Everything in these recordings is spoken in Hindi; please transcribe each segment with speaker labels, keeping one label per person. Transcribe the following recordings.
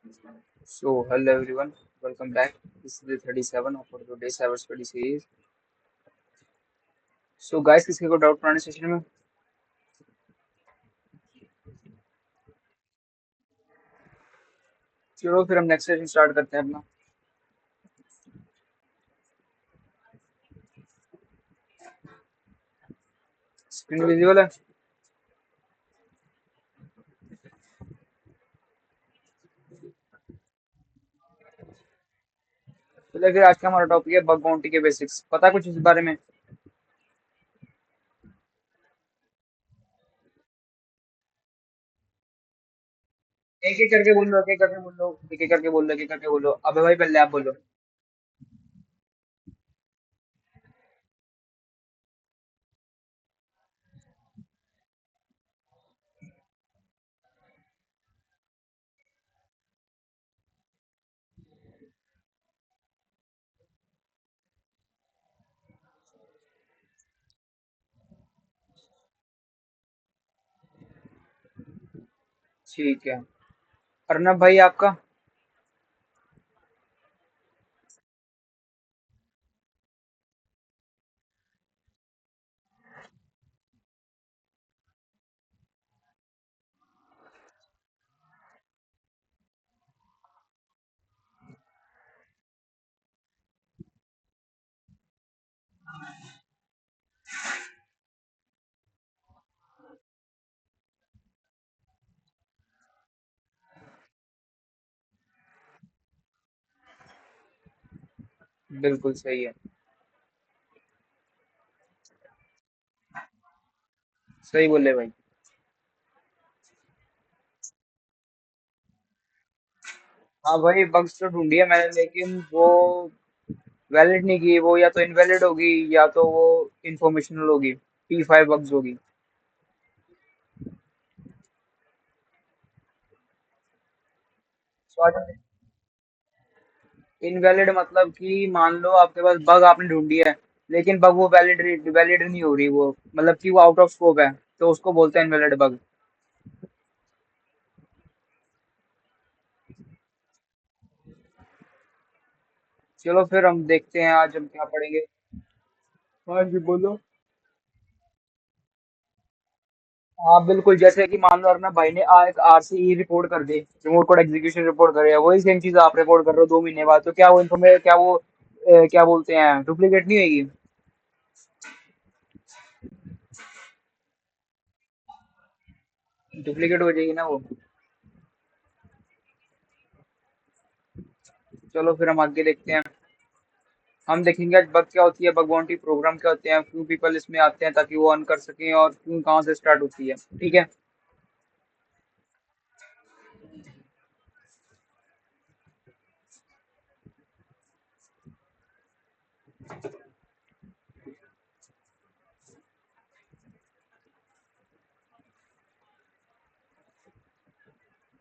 Speaker 1: So, hello everyone, welcome back. This is the 37 of our today's cyber study series. So, guys, किसी को डाउट पुराने सेशन में? चलो फिर हम नेक्स्ट सेशन स्टार्ट करते हैं अपना. स्क्रीन विजिबल है? चलिए फिर आज का हमारा टॉपिक है बग बाउंटी के बेसिक्स. पता है कुछ इस बारे में? एक एक करके बोल लो, एक एक करके बोल लो, एक एक करके बोल लो, एक एक करके बोलो. अबे भाई पहले आप बोलो. ठीक है. अर्नब भाई आपका? बिल्कुल सही है. सही बोले भाई. हाँ भाई, बग्स तो ढूंढी है मैंने, लेकिन वो वैलिड नहीं की. वो या तो इनवैलिड होगी या तो वो इंफॉर्मेशनल होगी. P5 बग्स होगी. So, इनवैलिड मतलब कि मान लो आपके पास बग आपने ढूंढी है, लेकिन बग वो वैलिड वैलिड नहीं हो रही. वो मतलब कि वो आउट ऑफ स्कोप है, तो उसको बोलते हैं इनवैलिड बग. चलो फिर हम देखते हैं आज हम क्या पढ़ेंगे. हाँ जी बोलो. हाँ बिल्कुल, जैसे कि मान लो अपना भाई ने एक RCE रिपोर्ट कर दी, रिमोट कोड एग्जीक्यूशन रिपोर्ट करे, वही सेम चीज आप रिपोर्ट कर रहे हो 2 महीने बाद, तो क्या वो इन्फॉर्मेशन, क्या वो क्या बोलते हैं, डुप्लीकेट नहीं होगी? डुप्लीकेट हो जाएगी ना वो. चलो फिर हम आगे देखते हैं. हम देखेंगे आज बग क्या होती है, बग बाउंटी प्रोग्राम क्या होते हैं, क्यों पीपल इसमें आते हैं ताकि वो अर्न कर सकें, और क्यों कहाँ से स्टार्ट होती है. ठीक है.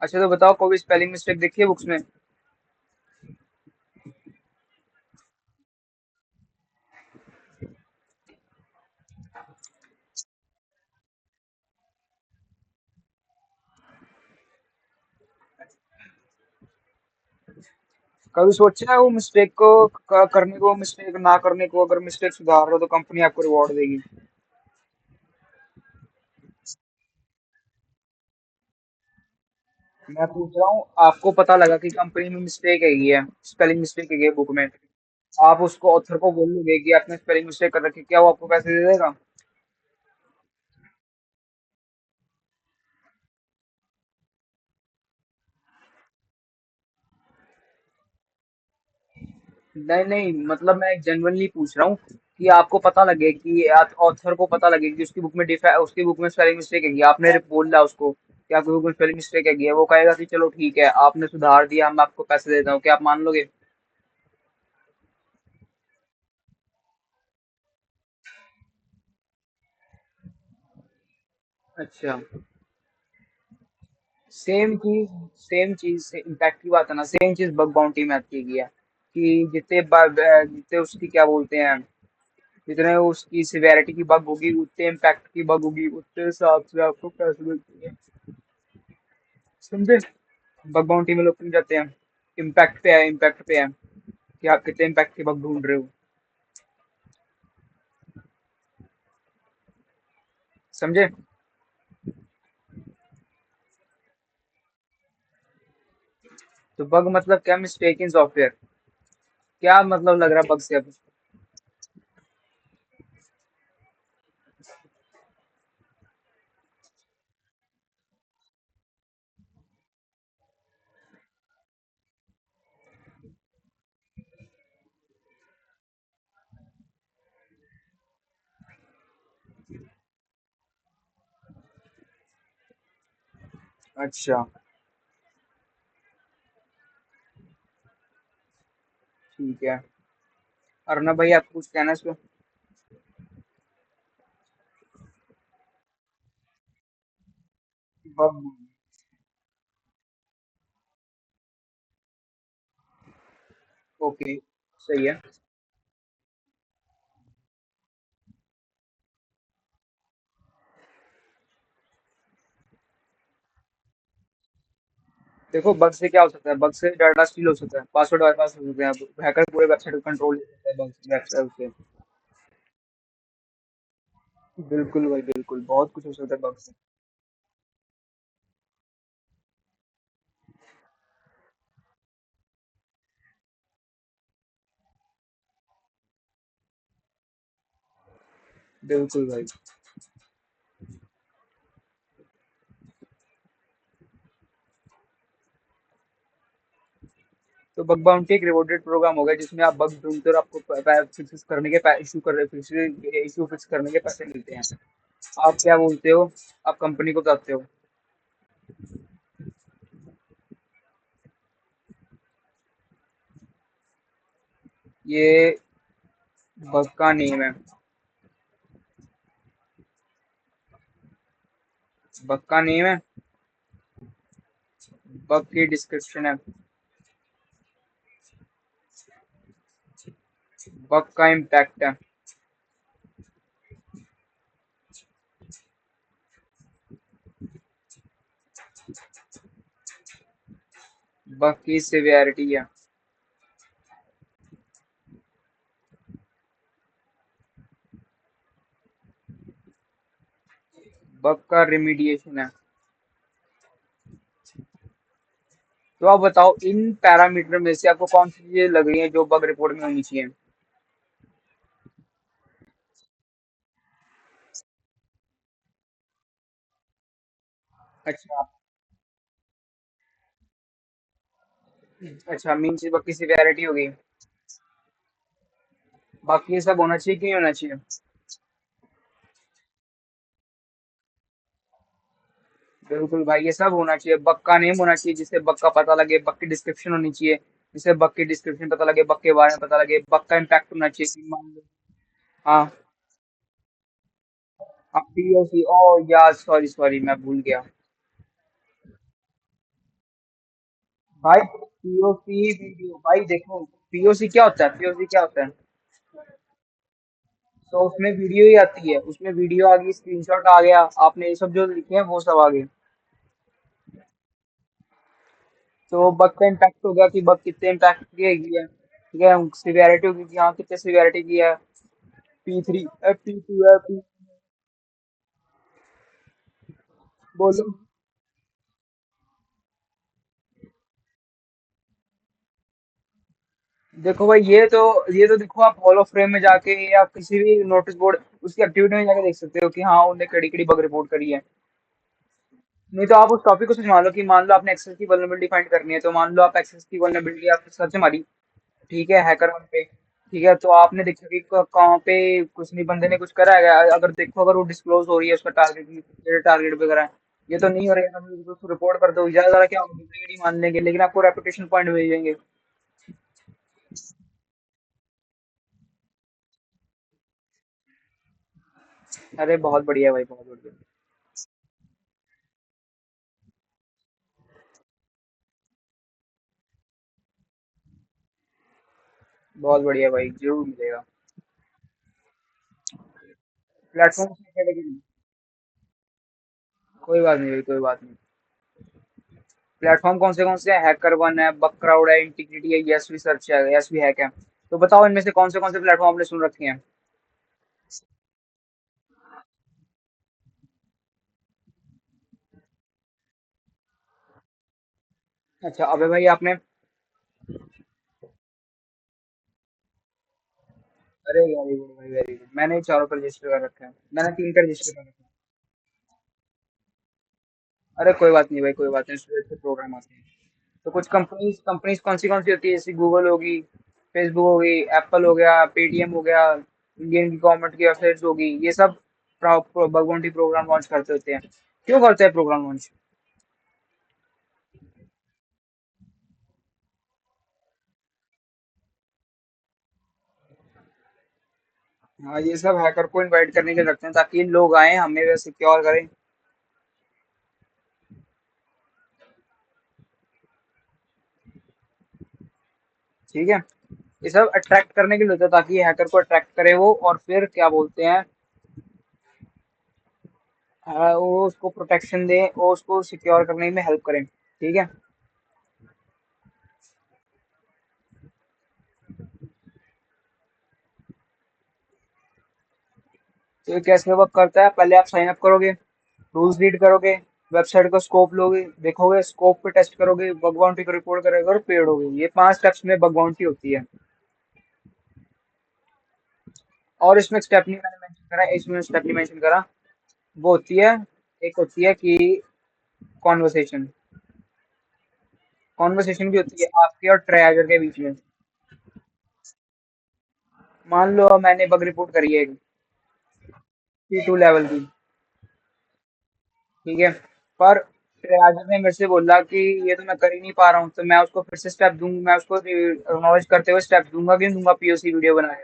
Speaker 1: अच्छा तो बताओ, कोई स्पेलिंग मिस्टेक देखी है बुक्स में? कभी सोचा है वो मिस्टेक को करने को, मिस्टेक ना करने को? अगर मिस्टेक सुधार रहे हो तो कंपनी आपको रिवॉर्ड देगी. मैं पूछ रहा हूँ, आपको पता लगा कि कंपनी में मिस्टेक है, स्पेलिंग मिस्टेक है बुक में, आप उसको ऑथर को बोलोगे कि आपने स्पेलिंग मिस्टेक कर रखी है, क्या वो आपको पैसे दे देगा? नहीं नहीं, मतलब मैं जेन्युइनली पूछ रहा हूँ कि आपको पता लगे कि ऑथर को पता लगे कि उसकी बुक में डिफे उसकी बुक में स्पेलिंग मिस्टेक है, आपने बोला उसको कि आपकी बुक में स्पेलिंग मिस्टेक है, वो कहेगा कि चलो ठीक है, आपने सुधार दिया, मैं आपको पैसे देता हूँ, क्या आप मान लोगे? अच्छा. सेम चीज इम्पैक्ट की बात है ना, सेम चीज बग बाउंटी में आती है कि जितने उसकी क्या बोलते हैं, जितने उसकी सिवेरिटी की बग होगी, उतने इम्पैक्ट की बग होगी, उतने हिसाब से आपको पैसे मिलते हैं. समझे? बग बाउंटी में लोग क्यों जाते हैं? इम्पैक्ट पे है, इम्पैक्ट पे है कि आप कितने इम्पैक्ट के बग ढूंढ रहे हो। समझे? तो बग मतलब क्या? Mistake in software. क्या मतलब लग रहा है बग से अब? अच्छा, ठीक है। अर्नब भाई, आपको कुछ कहना है इसको? बग। ओके, सही है। देखो, बग से क्या हो सकता है? बग से डाटा स्टील हो सकता है, पासवर्ड बाईपास हो सकते हैं, हैकर पूरे वेबसाइट को कंट्रोल ले सकता है बग वेबसाइट से। बिल्कुल भाई, बिल्कुल बहुत कुछ हो सकता है बग से। बिल्कुल भाई। तो बग बाउंटी एक रिवॉर्डेड प्रोग्राम होगा जिसमें आप बग ढूंढते हो और आपको फिक्स करने के इशू फिक्स करने के पैसे मिलते हैं। आप क्या बोलते हो? आप कंपनी को बताते हो? ये बग का नेम है। बग का नेम है। बग की डिस्क्रिप्शन है। बग का इम्पैक्ट है। बग की सिवियरिटी है। बग का रिमीडिएशन है। तो आप बताओ, इन पैरामीटर में से आपको कौन सी चीजें लग रही हैं जो बग रिपोर्ट में होनी चाहिए? अच्छा। अच्छा, मीन बग की सिवियरिटी हो गई। बाकी ये सब होना चाहिए कि नहीं होना चाहिए? बिल्कुल भाई, ये सब होना चाहिए। बग का नेम होना चाहिए जिससे बग का पता लगे, बग की डिस्क्रिप्शन होनी चाहिए जिससे बग की डिस्क्रिप्शन पता लगे, बग के बारे में पता लगे, बग का इम्पैक्ट होना चाहिए कि मान लो। हाँ। हाँ, पीओसी। ओ यार, सॉरी सॉरी, मैं भूल गया। भाई, पीओसी वीडियो, भाई देखो, पीओसी क्या होता है? पीओसी क्या होता है? तो उसमें वीडियो ही आती है, उसमें वीडियो आ गई, स्क्रीनशॉट आ गया, आपने ये सब जो लिखे हैं वो सब आ गए। तो बग का इम्पैक्ट हो गया कि बग कितने इम्पैक्ट की है, ठीक है। सिवियरिटी होगी कि हाँ कितने सिवियरिटी की है। P3 है, P2 है, P। बोलो। देखो भाई, ये तो देखो, आप हॉल ऑफ फ्रेम में जाके या किसी भी नोटिस बोर्ड उसकी एक्टिविटी में जाके देख सकते हो कि हाँ उन्हें कड़ी कड़ी बग रिपोर्ट करी है। नहीं तो आप उस टॉपिक को समझ मान लो कि मान लो आपने एक्सेस की वल्नरेबिलिटी फाइंड करनी है, तो मान लो आप एक्सेस की वल्नरेबिलिटी आपने सर्च मारी, ठीक है, हैकर वन पे। ठीक है, तो आपने देखा कि कहाँ पे कुछ नहीं, बंदे ने कुछ करा है, अगर देखो अगर वो डिस्क्लोज हो रही है उसका टारगेट, टारगेट वगैरह है, ये तो नहीं हो रहा है, तो उसको रिपोर्ट कर दो, ज्यादा ज्यादा क्या होगा, नहीं मान लेंगे लेकिन आपको रेपुटेशन पॉइंट मिल जाएंगे। अरे बहुत बढ़िया भाई, बहुत बढ़िया। बहुत बढ़िया भाई, जरूर मिलेगा। प्लेटफॉर्म। कोई बात नहीं भाई, कोई बात नहीं। प्लेटफॉर्म कौन से हैं? हैकर वन है, बकक्राउड है, इंटीग्रिटी है, यस भी सर्च है, यस भी हैक है। तो बताओ इनमें से कौन से प्लेटफॉर्म आपने सुन रखे हैं? अच्छा अबे भाई आपने, अरे वेरी गुड भाई, वेरी गुड। मैंने चारों पर रजिस्टर कर रखा है, मैंने तीन का रजिस्टर कर रखा है। अरे कोई बात नहीं भाई, कोई बात नहीं, उसमें अच्छे प्रोग्राम आते हैं। तो कुछ कंपनीज कंपनीज कौन सी होती है? जैसे गूगल होगी, फेसबुक होगी, एप्पल हो गया, पेटीएम हो गया, इंडियन की गवर्नमेंट की वेबसाइट्स होगी, ये सब बग बाउंटी प्रोग्राम लॉन्च करते होते हैं। क्यों करते हैं प्रोग्राम लॉन्च? हाँ, ये सब हैकर को इनवाइट करने के लिए रखते हैं ताकि लोग आए हमें सिक्योर करें। ठीक है, ये सब अट्रैक्ट करने के लिए होता है ताकि हैकर को अट्रैक्ट करे वो, और फिर क्या बोलते हैं, वो उसको प्रोटेक्शन दे, वो उसको सिक्योर करने में हेल्प करें। ठीक है। तो ये कैसे वर्क करता है? पहले आप साइन अप करोगे, रूल्स रीड करोगे, वेबसाइट का स्कोप लोगे, देखोगे, स्कोप पे टेस्ट करोगे, बग बाउंटी को रिपोर्ट करोगे और पेड होगे। ये 5 स्टेप्स में बग बाउंटी होती है। और इसमें स्टेप नहीं मैंने मेंशन करा, इसमें स्टेप नहीं मेंशन करा। वो होती है, एक होती है कि कॉन्वर्सेशन, कॉन्वर्सेशन भी होती है आपके और ट्रेजर के बीच में। मान लो मैंने बग रिपोर्ट करी है C2 लेवल की, ठीक है, पर ट्रेजर ने मेरे से बोला कि ये तो मैं कर ही नहीं पा रहा हूँ, तो मैं उसको फिर से स्टेप दूंगा, मैं उसको एक्नॉलेज करते हुए स्टेप दूंगा कि दूंगा POC वीडियो बना के।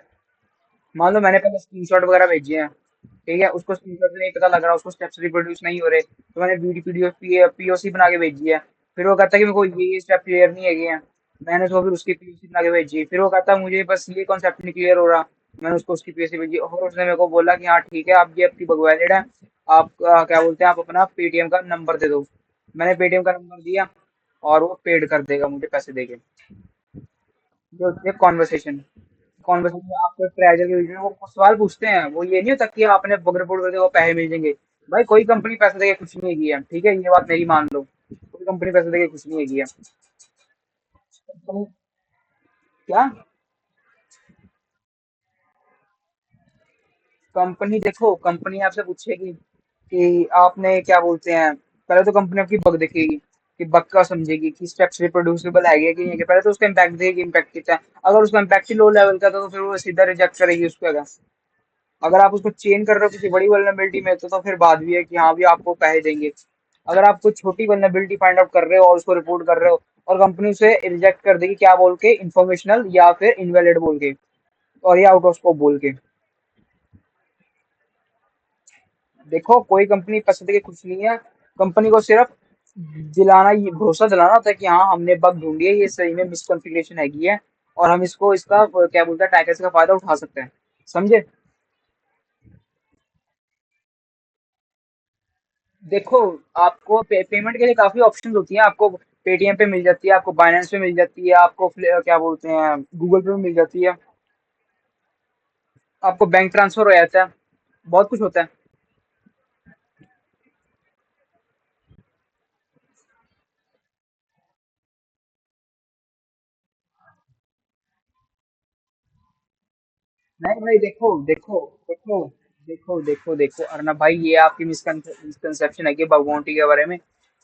Speaker 1: मान लो मैंने पहले स्क्रीनशॉट वगैरह भेजे हैं, ठीक है, उसको स्क्रीनशॉट से नहीं पता लग रहा, उसको स्टेप्स रिप्रोड्यूस नहीं हो रहे, तो मैंने वीडियो POC बना के भेजी है। फिर वो कहता है कि मेरे को ये स्टेप क्लियर नहीं है, मैंने उसको फिर उसकी POC बना के भेजी, फिर वो कहता है मुझे बस ये कॉन्सेप्ट नहीं क्लियर हो रहा, मैंने उसको उसकी POC भेजी, और उसने मेरे को बोला कि हाँ ठीक है, आप ये आपकी बग वैलिड है, आप क्या बोलते हैं, आप अपना पेटीएम का नंबर दे दो। मैंने पेटीएम का नंबर दिया, और वो पेड कर देगा मुझे पैसे देके। जो होती है कॉन्वर्सेशन, कॉन्वर्सेशन में आपको ट्रेजर के बीच में वो सवाल पूछते हैं, वो ये नहीं होता कि आपने बुक रिपोर्ट कर दिया वो पैसे मिल जाएंगे। भाई कोई कंपनी पैसे देके कुछ नहीं की है, ठीक है, ये बात मेरी मान लो, कोई कंपनी पैसे देके कुछ नहीं की है। कंपनी, क्या? कंपनी देखो, कंपनी आपसे पूछेगी कि आपने क्या बोलते हैं, पहले तो कंपनी आपकी बग देखेगी, कि बग का समझेगी कि स्टेप्स रिप्रोड्यूसिबल है कि नहीं है, पहले तो उसका इम्पैक्ट देगी, इम्पैक्ट कितना है। अगर उसका इम्पैक्ट ही लो लेवल का था तो फिर वो सीधा रिजेक्ट करेगी उसको। अगर आप उसको चेन कर रहे हो किसी बड़ी वल्नरेबिलिटी में, तो फिर बात भी है कि हाँ भी आपको पैसे देंगे। अगर आप कुछ छोटी वल्नरेबिलिटी फाइंड आउट कर रहे हो और उसको रिपोर्ट कर रहे हो, और कंपनी उसे रिजेक्ट कर देगी, क्या बोल के? इन्फॉर्मेशनल या फिर इनवैलिड बोल के, और ये आउट ऑफ स्कोप बोल के। देखो कोई कंपनी पैसे देके कुछ नहीं है, कंपनी को सिर्फ दिलाना, ये भरोसा दिलाना होता है कि हाँ हमने बग ढूंढी है, ये सही में मिसकॉन्फ़िगरेशन हैगी है, और हम इसको इसका क्या बोलते हैं अटैकर्स का फायदा उठा सकते हैं। समझे? देखो, आपको पेमेंट के लिए काफी ऑप्शंस होती हैं। आपको पेटीएम पे मिल जाती है, आपको बाइनेंस पे मिल जाती है, आपको क्या बोलते हैं, गूगल पे मिल जाती है, आपको बैंक ट्रांसफर हो जाता है, बहुत कुछ होता है। नहीं भाई, देखो देखो देखो देखो अर्नब भाई, ये आपकी मिसकंसेप्शन है कि बाउंटी के बारे में,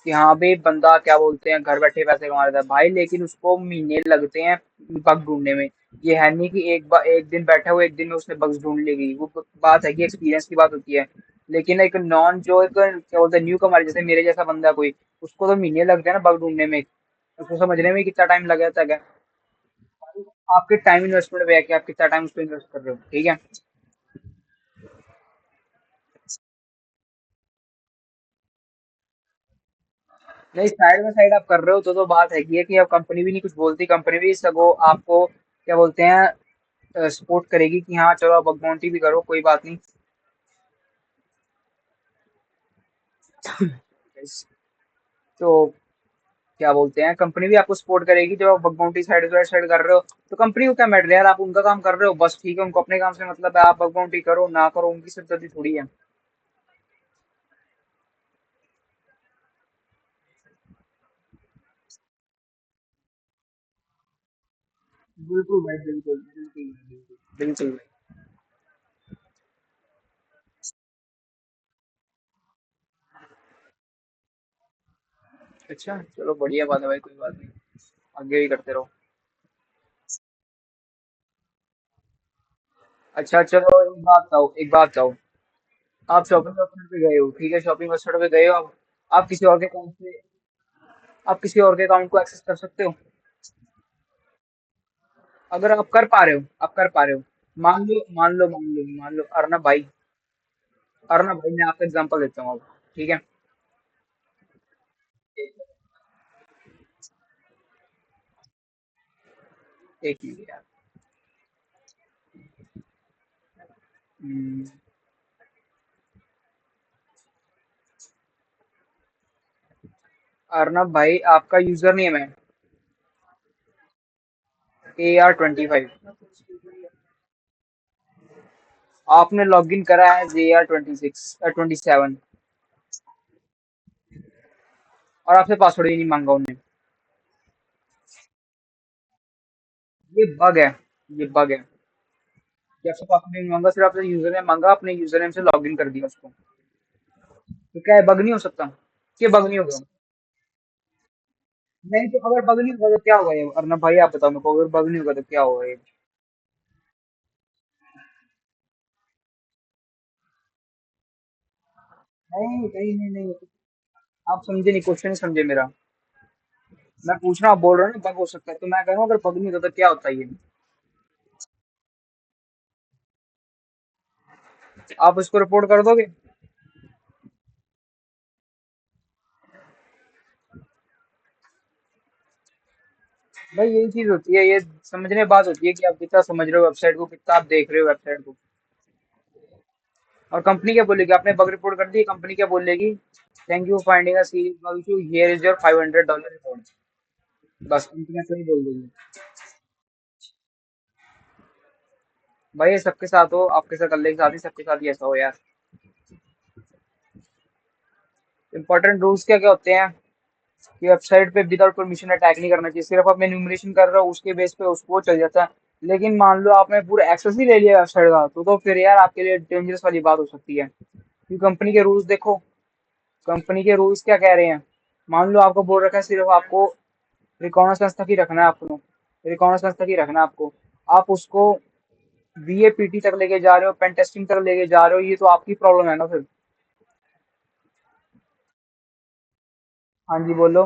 Speaker 1: कि हाँ भाई बंदा क्या बोलते हैं घर बैठे पैसे कमा लेता है भाई, लेकिन उसको महीने लगते हैं बग ढूंढने में। ये है नहीं कि एक दिन बैठा हुआ एक दिन में उसने बग्स ढूंढ लेगी, वो बात है कि एक्सपीरियंस की बात होती है। लेकिन एक नॉन जो एक क्या बोलते हैं न्यू कमर, जैसे मेरे जैसा बंदा कोई, उसको तो महीने लगते हैं ना बग ढूंढने में, उसको समझने में कितना टाइम लग जाता है। आपके टाइम इन्वेस्टमेंट पे है कि आप कितना टाइम उस पर इन्वेस्ट कर रहे हो। ठीक है। नहीं, साइड बाय साइड आप कर रहे हो तो बात है कि अब कंपनी भी नहीं कुछ बोलती, कंपनी भी सगो आपको क्या बोलते हैं सपोर्ट करेगी कि हाँ चलो आप बाउंटी भी करो, कोई बात नहीं। तो क्या बोलते हैं, कंपनी भी आपको सपोर्ट करेगी जब आप bug bounty side by side कर रहे हो। तो कंपनी को क्या मैटर है यार, आप उनका काम कर रहे हो बस, ठीक है, उनको अपने काम से मतलब है, आप बग बाउंटी करो ना करो उनकी सिरदर्दी थोड़ी है। बिल्कुल भाई, बिल्कुल बिल्कुल बिल्कुल बिल्कुल भाई। अच्छा चलो बढ़िया बात है भाई, कोई बात नहीं, आगे भी करते रहो। अच्छा चलो, एक बात बताओ, आप शॉपिंग वेबसाइट पे गए हो, ठीक है, शॉपिंग वेबसाइट पे गए हो आप किसी और के अकाउंट से, आप किसी और के अकाउंट को एक्सेस कर सकते हो? अगर आप कर पा रहे हो, आप कर पा रहे हो, मान लो अर्नब भाई, मैं आपका एग्जांपल देता हूँ अब, ठीक है। एक मिनट यार। हम्म, अर्नब भाई आपका यूजर नेम है AR25। आपने लॉगिन करा है AR26 27, और आपसे पासवर्ड ही नहीं मांगा उन्हें। ये बग है, ये बग है कि आपसे पासवर्ड नहीं मांगा, सिर्फ आपसे यूजर नेम मांगा, अपने यूजर नेम से लॉगिन कर दिया उसको। तो क्या है, बग नहीं हो सकता? ये बग नहीं होगा? नहीं तो अगर बग नहीं होगा तो क्या होगा ये, अर्नब भाई आप बताओ मेरे को, अगर बग नहीं होगा तो क्या होगा ये? नहीं नहीं नहीं नहीं, आप समझे नहीं, क्वेश्चन समझे मेरा। मैं पूछ रहा हूँ, आप बोल रहे हो ना बग हो सकता है, तो मैं कह रहा हूँ अगर बग नहीं होता तो क्या होता है ये? आप उसको रिपोर्ट कर दोगे? भाई यही चीज होती है, ये समझने की बात होती है कि आप कितना समझ रहे हो वेबसाइट को, कितना आप देख रहे हो वेबसाइट को। और कंपनी क्या बोलेगी, आपने बग रिपोर्ट कर दी, कंपनी क्या बोलेगी? Thank you finding a serious bug issue, here is your $500 reward. बस कंपनी ऐसा ही बोल देगी। भाई ये सबके साथ हो, आपके साथ अल्लाह के साथ ही, सबके साथ ही ऐसा हो यार। इंपॉर्टेंट रूल्स क्या क्या होते हैं कि वेबसाइट पे विदाउट परमिशन अटैक नहीं करना चाहिए, सिर्फ आप एन्यूमरेशन कर रहे हो उसके बेस पे उसको चल जाता है। लेकिन मान लो आपने पूरा एक्सेस ही ले लिया वेबसाइट का, तो फिर यार आपके लिए डेंजरस वाली बात हो सकती है, क्योंकि कंपनी के रूल्स देखो, कंपनी के रूल्स क्या कह रहे हैं। मान लो आपको बोल रखा है सिर्फ आपको रिकॉर्ड तक ही रखना है, आपको रिकॉर्ड तक ही रखना है आपको, आप उसको VAPT तक लेके जा रहे हो, पेन टेस्टिंग तक लेके जा रहे हो, ये तो आपकी प्रॉब्लम है ना फिर। हाँ जी बोलो।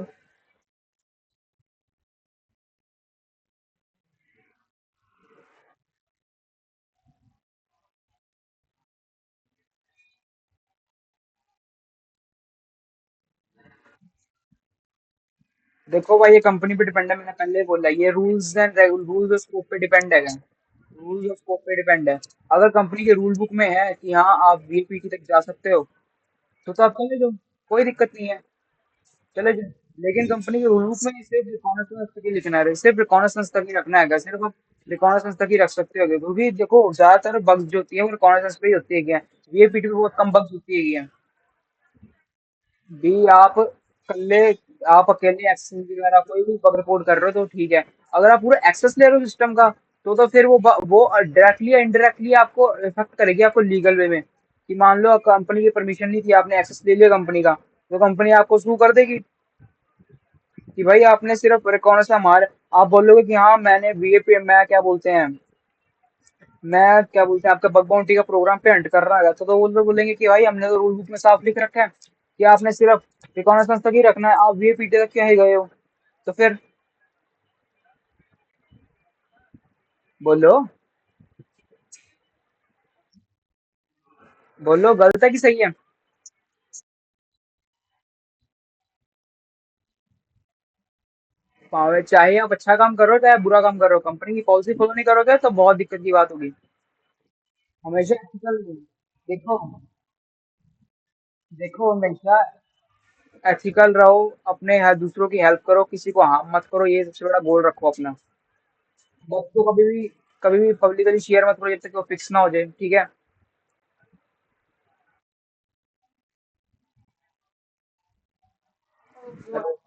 Speaker 1: देखो भाई, ये कंपनी पे डिपेंड है, मैंने पहले ही बोला, ये रूल्स और स्कोप पे डिपेंड है, रूल्स और स्कोप पे डिपेंड है। अगर कंपनी के रूल बुक में है कि हाँ आप VAPT तक जा सकते हो, तो आप चले जाओ, कोई दिक्कत नहीं है, चले जाओ। लेकिन कंपनी के रूल बुक में सिर्फ रिकॉर्डेंस तक ही लिखना है, सिर्फ रिकॉर्डेंस तक ही रखना है, सिर्फ आप रिकॉर्डेंस तक ही रख सकते हो, क्योंकि देखो ज्यादातर बग्स जो होती है वो रिकॉर्डेंस पे ही होती है, क्या VAPT पे बहुत कम बग्स होती है क्या। भी आप अकेले एक्सेस वगैरह कोई भी बग रिपोर्ट कर रहे हो तो ठीक है। अगर आप पूरा एक्सेस ले रहे हो सिस्टम का, तो फिर वो डायरेक्टली या इनडायरेक्टली आपको इफेक्ट करेगी, आपको लीगल वे में, कि मान लो कंपनी की परमिशन नहीं थी, आपने एक्सेस ले लिया कंपनी का, तो कंपनी आपको शू कर देगी कि भाई आपने सिर्फ रिकॉर्ड से हमारे, आप बोलोगे कि हाँ मैंने VAP, मैं क्या बोलते हैं, मैं क्या बोलते हैं आपका बग बाउंटी का प्रोग्राम पे एंटर कर रहा है, तो वो लोग बोलेंगे कि भाई हमने तो रूल बुक में साफ लिख रखा है कि आपने सिर्फ रिकॉर्डेंस तक ही रखना है, आप VAPT तक क्यों ही गए हो? तो फिर बोलो, बोलो गलत है कि सही है? चाहे आप अच्छा काम करो चाहे आप बुरा काम करो, कंपनी की पॉलिसी फॉलो नहीं करोगे तो बहुत दिक्कत की बात होगी। हमेशा ethical, देखो देखो हमेशा एथिकल रहो, अपने दूसरों की हेल्प करो, किसी को हार्म मत करो, ये सबसे बड़ा गोल रखो अपना। बस को कभी भी पब्लिकली शेयर मत करो जब तक वो फिक्स ना हो जाए, ठीक है। चलो,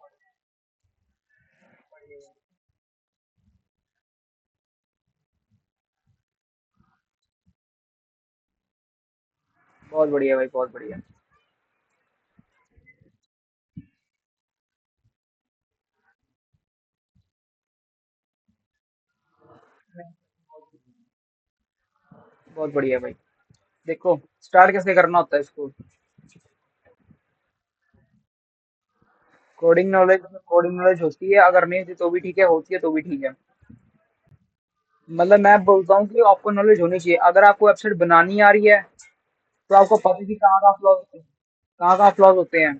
Speaker 1: बहुत बढ़िया भाई, बहुत बढ़िया। बहुत बढ़िया भाई। देखो, स्टार्ट कैसे करना होता है इसको। कोडिंग नॉलेज होती है, अगर नहीं होती तो भी ठीक है, होती है तो भी ठीक है। मतलब मैं बोलता हूँ कि आपको नॉलेज होनी चाहिए। अगर आपको वेबसाइट बनानी आ रही है तो आपको पता है कि कहाँ कहाँ फ्लॉज होते हैं।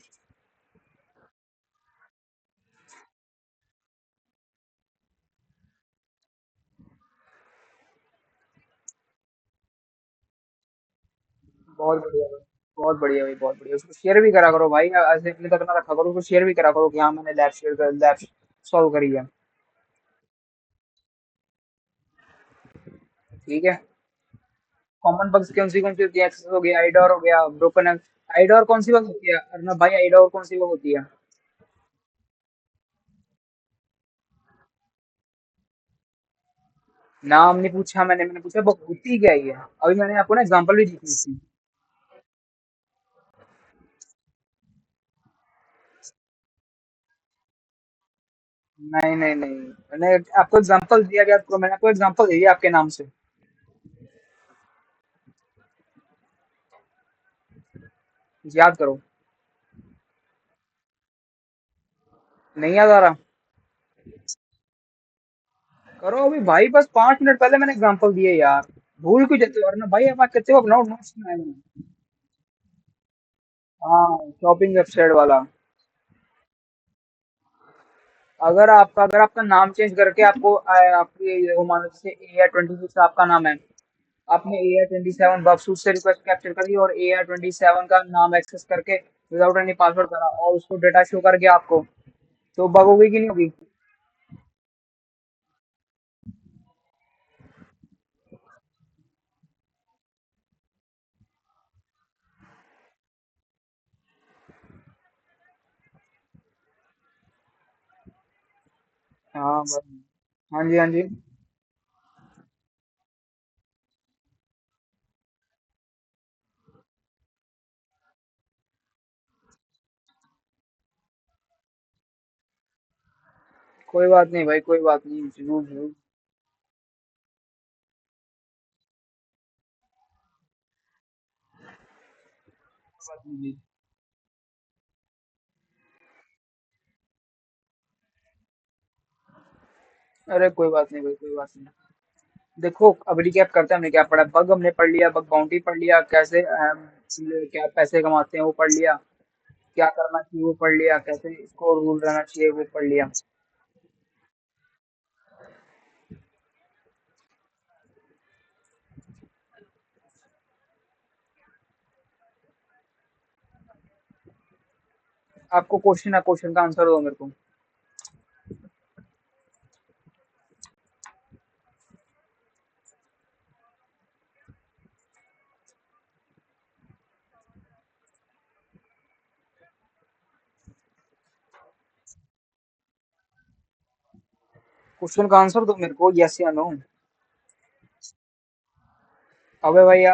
Speaker 1: बहुत बढ़िया भाई, बहुत बढ़िया भाई, बहुत बढ़िया। उसको शेयर भी करा करो भाई, ऐसे अपने तक ना रखा करो, उसको शेयर भी करा करो कि हाँ मैंने लैब सॉल्व करी है। ठीक है। कॉमन बग्स कौन सी होती है? एक्सेस हो गया, आईडोर हो गया, ब्रोकन। आईडोर कौन सी बग होती है अर्नब भाई? आईडोर कौन सी बग होती है? नाम नहीं पूछा मैंने पूछा बग होती क्या है ये। अभी मैंने आपको ना एग्जांपल भी दी थी इसकी। नहीं नहीं नहीं, मैंने आपको एग्जांपल दिया गया, तो मैंने आपको एग्जांपल दिया आपके नाम से। याद करो। नहीं याद आ रहा? करो अभी भाई, बस 5 मिनट पहले मैंने एग्जांपल दिए यार। भूल क्यों जाते हो अर्नब भाई? अब आप कहते हो अपना नोट्स बनाए मैंने। हाँ, शॉपिंग वेबसाइट वाला। अगर आपका नाम चेंज करके आपको आपकी वो मान लो जैसे AR26 आपका नाम है। आपने AR27 बखसूस से रिक्वेस्ट कैप्चर करी और AR27 का नाम एक्सेस करके विदाउट एनी पासवर्ड करा और उसको डेटा शो कर गया आपको, तो बग होगी कि नहीं होगी? हाँ बस। हाँ जी, हाँ जी। कोई बात नहीं भाई, कोई बात नहीं, जरूर जरूर। कोई बात नहीं जी। अरे कोई बात नहीं भाई, कोई बात नहीं। देखो अब रिकैप करते हैं, हमने क्या पढ़ा। बग हमने पढ़ लिया, बग बाउंटी पढ़ लिया, कैसे क्या पैसे कमाते हैं वो पढ़ लिया, क्या करना चाहिए वो पढ़ लिया, कैसे इसको रूल रहना चाहिए वो पढ़ लिया। आपको क्वेश्चन है, क्वेश्चन का आंसर दो मेरे को। क्वेश्चन का आंसर दो मेरे को, यस या नो। अबे भाई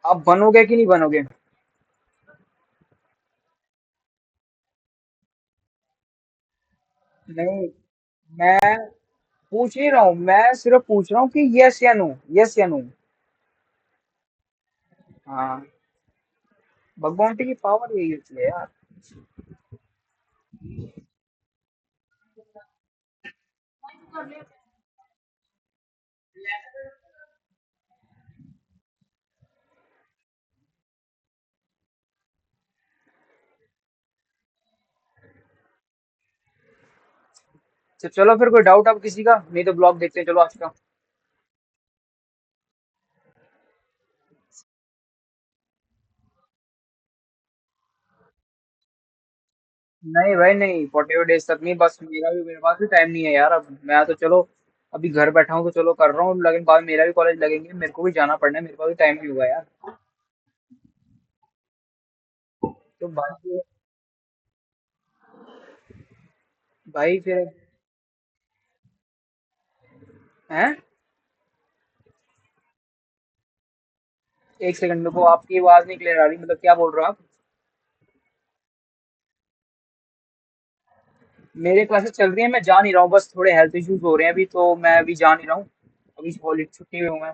Speaker 1: आप बनोगे कि नहीं बनोगे? नहीं, मैं पूछ नहीं रहा हूँ, मैं सिर्फ पूछ रहा हूँ कि यस या नो, यस या नो। हाँ, बग बाउंटी की पावर यही होती है यार। तो चलो फिर, कोई डाउट अब किसी का? नहीं तो ब्लॉग देखते हैं चलो आज का। नहीं भाई नहीं, 48 डेज तक नहीं, बस मेरे पास भी टाइम नहीं है यार। अब मैं तो चलो अभी घर बैठा हूँ तो चलो कर रहा हूँ, लेकिन बाद में मेरा भी कॉलेज लगेंगे, मेरे को भी जाना पड़ना है, मेरे पास भी टाइम नहीं हुआ यार। तो भाई, भाई फिर हैं? एक सेकंड, को आपकी आवाज नहीं क्लियर आ रही, मतलब क्या बोल रहे हो आप? मेरे क्लासेस चल रही है, मैं जा नहीं रहा हूँ, बस थोड़े हेल्थ इश्यूज हो रहे हैं अभी, तो मैं अभी जा नहीं रहा हूँ। अभी कॉलेज छुट्टी में हूँ मैं।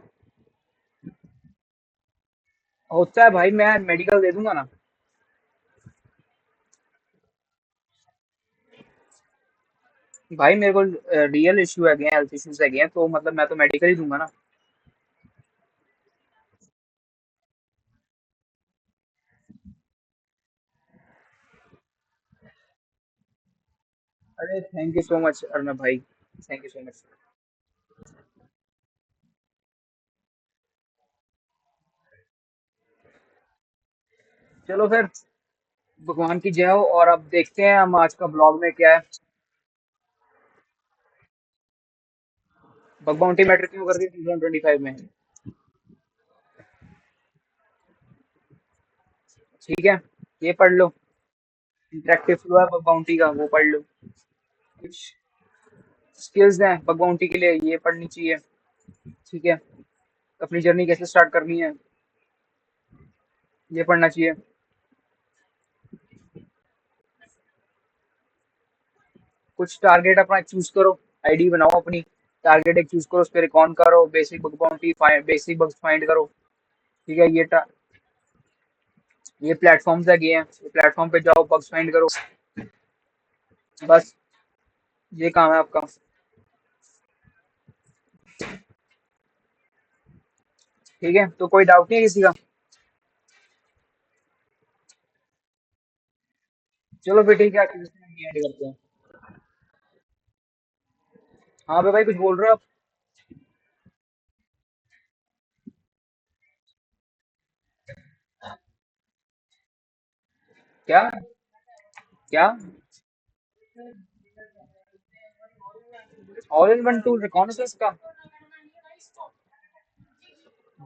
Speaker 1: होता है भाई, मैं मेडिकल दे दूंगा ना। भाई मेरे को रियल इशू है, हेल्थ इश्यूज है, तो मतलब मैं तो मेडिकल ही दूंगा ना। अरे thank you so much Arnab भाई, थैंक यू सो मच। चलो फिर, भगवान की जय हो, और अब देखते हैं हम आज का ब्लॉग में क्या है। बग बाउंटी मैटर क्यों कर दी 2025 में? ठीक है, ये पढ़ लो। इंटरेक्टिव फ्लो है बग बाउंटी का, वो पढ़ लो। कुछ स्किल्स हैं बग बाउंटी के लिए, ये पढ़नी चाहिए। ठीक है, अपनी जर्नी कैसे स्टार्ट करनी है, ये पढ़ना चाहिए। कुछ टारगेट अपना चूज करो, आईडी बनाओ अपनी, टारगेट एक चूज करो, उस पर रिकॉर्ड करो, basic bug bounty, basic bugs find करो। ठीक है, ये प्लेटफॉर्म्स है, ये हैं, ये प्लेटफॉर्म पे जाओ, बग्स फाइंड करो। बस ये काम है आपका। ठीक है, तो कोई डाउट नहीं है किसी का? चलो फिर ठीक है, आज एंड करते हैं। हाँ भाई, कुछ बोल रहे हो आप? क्या? क्या? ऑल इन वन टूल रिकॉर्डेंस का?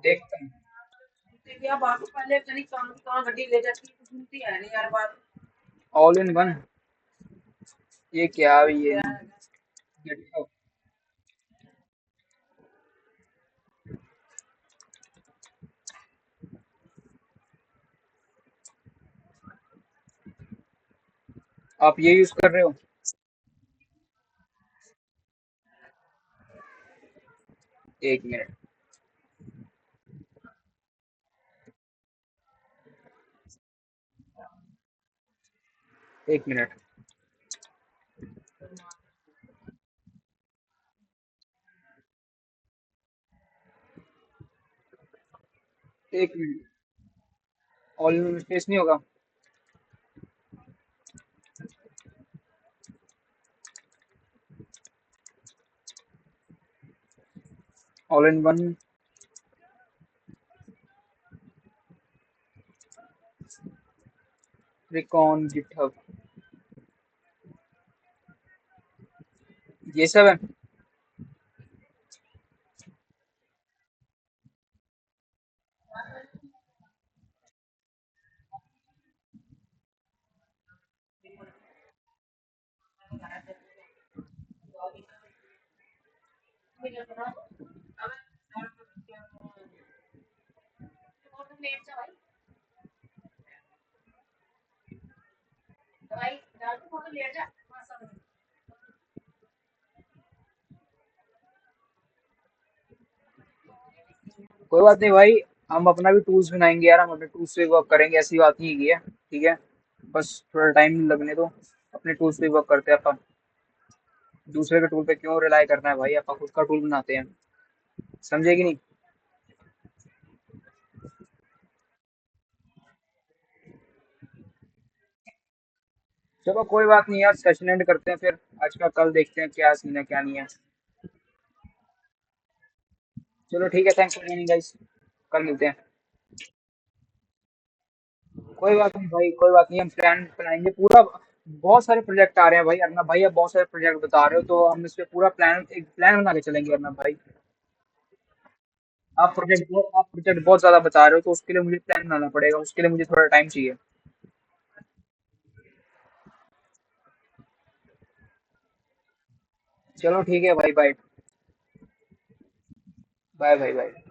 Speaker 1: देखते हैं। ऑल इन वन, ये क्या ये? GitHub। आप ये यूज कर रहे हो? एक मिनट। एक मिनट। एक minute. All in one space नहीं होगा? All in one recon GitHub, ये सब है। कोई बात नहीं भाई, हम अपना भी टूल्स बनाएंगे यार, हम अपने टूल्स पे वर्क करेंगे, ऐसी बात नहीं है। ठीक है, बस थोड़ा टाइम लगने दो, अपने टूल्स पे वर्क करते हैं अपन। दूसरे के टूल पे क्यों रिलाई करना है भाई, अपन खुद का टूल बनाते हैं। समझे कि नहीं? चलो कोई बात नहीं यार, सेशन एंड करते हैं फिर आज का, कल देखते हैं क्या सीन है क्या नहीं है। चलो ठीक है, थैंक्स फॉर ज्वाइनिंग गाइस, कल मिलते हैं। कोई बात नहीं भाई, कोई बात नहीं, हम प्लान बनाएंगे पूरा। बहुत सारे प्रोजेक्ट आ रहे हैं भाई, अर्नब भाई आप बहुत सारे प्रोजेक्ट बता रहे हो, तो हम इस पे पूरा प्लान, एक प्लान बना के चलेंगे अर्नब भाई। आप प्रोजेक्ट बहुत ज्यादा बता रहे हो, तो उसके लिए मुझे प्लान बनाना पड़ेगा, उसके लिए मुझे थोड़ा टाइम चाहिए। चलो ठीक है भाई, बाय। Bye bye bye.